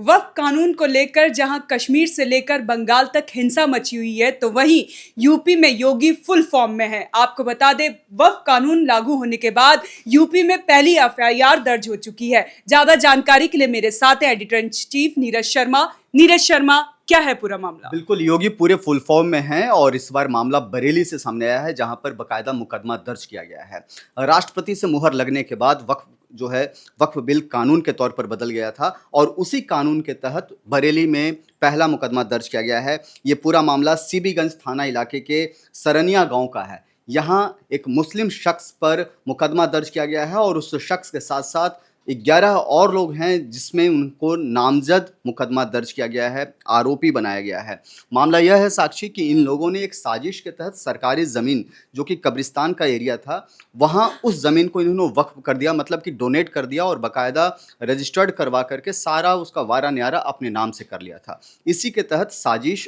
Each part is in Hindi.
वक्फ कानून को लेकर जहां कश्मीर से लेकर बंगाल तक हिंसा मची हुई है, तो वहीं यूपी में योगी फुल फॉर्म में है। आपको बता दें, वक्फ कानून लागू होने के बाद यूपी में पहली एफआईआर दर्ज हो चुकी है। ज्यादा जानकारी के लिए मेरे साथ है editor in chief Neeraj Sharma. Neeraj Sharma, क्या है पूरा मामला? बिल्कुल, योगी पूरे फुल फॉर्म में हैं और इस बार मामला बरेली से सामने आया है, जहां पर बकायदा मुकदमा दर्ज किया गया है। राष्ट्रपति से मुहर लगने के बाद वक्फ बिल कानून के तौर पर बदल गया था और उसी कानून के तहत बरेली में पहला मुकदमा दर्ज किया गया है। ये पूरा मामला सीबीगंज थाना इलाके के सरनिया गांव का है। यहाँ एक मुस्लिम शख्स पर मुकदमा दर्ज किया गया है और उस शख्स के साथ साथ 11 और लोग हैं, जिसमें उनको नामजद मुकदमा दर्ज किया गया है, आरोपी बनाया गया है। मामला यह है साक्षी कि इन लोगों ने एक साजिश के तहत सरकारी ज़मीन, जो कि कब्रिस्तान का एरिया था, वहाँ उस ज़मीन को इन्होंने वक्फ कर दिया, मतलब कि डोनेट कर दिया और बाकायदा रजिस्टर्ड करवा करके सारा उसका वारा न्यारा अपने नाम से कर लिया था। इसी के तहत साजिश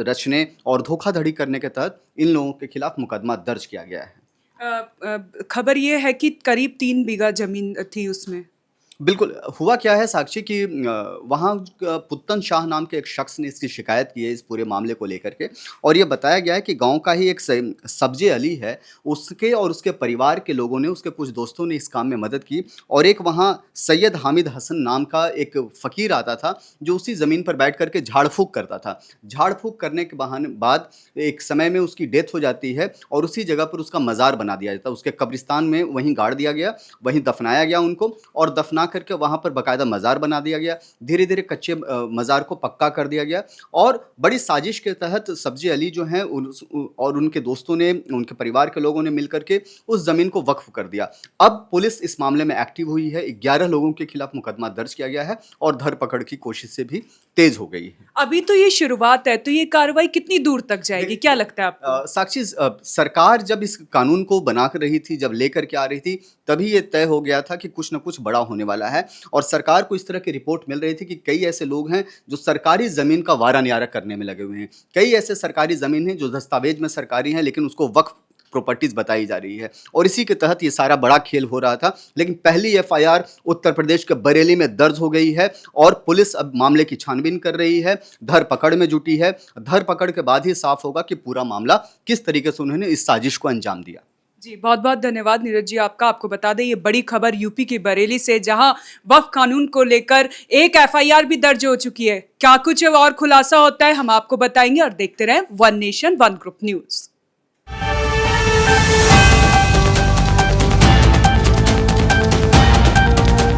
रचने और धोखाधड़ी करने के तहत इन लोगों के खिलाफ मुकदमा दर्ज किया गया है। खबर ये है कि करीब 3 बीघा जमीन थी उसमें। बिल्कुल, हुआ क्या है साक्षी कि वहाँ पुत्तन शाह नाम के एक शख्स ने इसकी शिकायत की है इस पूरे मामले को लेकर के, और ये बताया गया है कि गांव का ही एक सब्जी अली है, उसके और उसके परिवार के लोगों ने, उसके कुछ दोस्तों ने इस काम में मदद की। और एक वहाँ सैयद हामिद हसन नाम का एक फ़कीर आता था, जो उसी ज़मीन पर बैठ करके झाड़ फूँक करता था। झाड़ फूँक करने के बाद एक समय में उसकी डेथ हो जाती है और उसी जगह पर उसका मज़ार बना दिया जाता है। उसके कब्रिस्तान में वहीं गाड़ दिया गया, वहीं दफनाया गया उनको, और दफना करके वहां पर बाकायदा मज़ार बना दिया गया। धीरे धीरे कच्चे मज़ार को पक्का कर दिया गया और बड़ी साजिश के तहत सब्जी अली जो हैं और उनके दोस्तों ने, उनके परिवार के लोगों ने मिलकर के उस ज़मीन को वक्फ कर दिया। अब पुलिस इस मामले में एक्टिव हुई है। 11 लोगों के खिलाफ मुकदमा दर्ज किया गया है और धरपकड़ की कोशिश से भी तेज हो गई है। अभी तो ये शुरुआत है, तो ये कार्रवाई कितनी दूर तक जाएगी, क्या लगता है आपको? साक्षी, सरकार जब इस कानून को बना कर रही थी, जब लेकर के आ रही थी, तभी ये तय हो गया था कि कुछ न कुछ बड़ा होने वाला है। और सरकार को इस तरह की रिपोर्ट मिल रही थी कि कई ऐसे लोग हैं जो सरकारी ज़मीन का वारा न्यारा करने में लगे हुए हैं। कई ऐसे सरकारी ज़मीन हैं जो दस्तावेज में सरकारी हैं, लेकिन उसको वक्फ प्रॉपर्टीज बताई जा रही है, और इसी के तहत ये सारा बड़ा खेल हो रहा था। लेकिन पहली एफआईआर उत्तर प्रदेश के बरेली में दर्ज हो गई है और पुलिस अब मामले की छानबीन कर रही है, धरपकड़ में जुटी है। धरपकड़ के बाद ही साफ होगा कि पूरा मामला किस तरीके से उन्होंने इस साजिश को अंजाम दिया। जी, बहुत बहुत धन्यवाद नीरज जी आपका। आपको बता दें, ये बड़ी खबर यूपी की बरेली से, जहां वक्फ कानून को लेकर एक एफआईआर भी दर्ज हो चुकी है। क्या कुछ और खुलासा होता है, हम आपको बताएंगे, और देखते रहें one nation one group news.